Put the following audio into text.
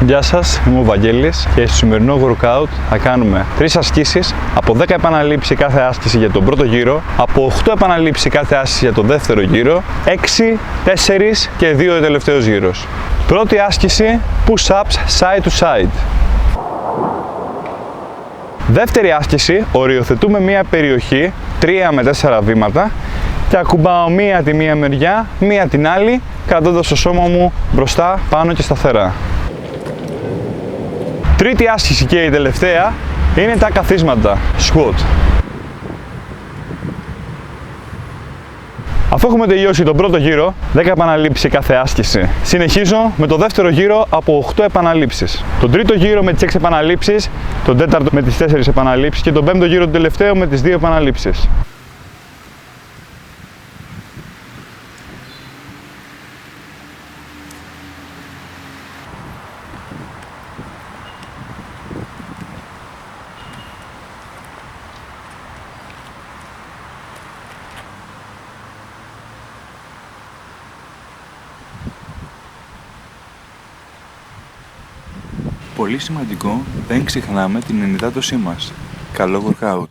Γεια σας, είμαι ο Βαγγέλης και στο σημερινό workout θα κάνουμε 3 ασκήσεις, από 10 επαναλήψεις κάθε άσκηση για τον πρώτο γύρο, από 8 επαναλήψεις κάθε άσκηση για τον δεύτερο γύρο, 6, 4 και 2 ο τελευταίος γύρος. Πρώτη άσκηση, push-ups side to side. Δεύτερη άσκηση, οριοθετούμε μία περιοχή 3 με 4 βήματα και ακουμπάω μία τη μία μεριά, μία την άλλη, κρατώντας το σώμα μου μπροστά, πάνω και σταθερά. Τρίτη άσκηση και η τελευταία είναι τα καθίσματα, squat. Αφού έχουμε τελειώσει τον πρώτο γύρο, 10 επαναλήψεις κάθε άσκηση, συνεχίζω με το δεύτερο γύρο από 8 επαναλήψεις. Τον τρίτο γύρο με τις 6 επαναλήψεις, τον τέταρτο με τις 4 επαναλήψεις και τον πέμπτο γύρο τον τελευταίο με τις 2 επαναλήψεις. Πολύ σημαντικό, δεν ξεχνάμε την ενυδάτωσή μας. Καλό workout!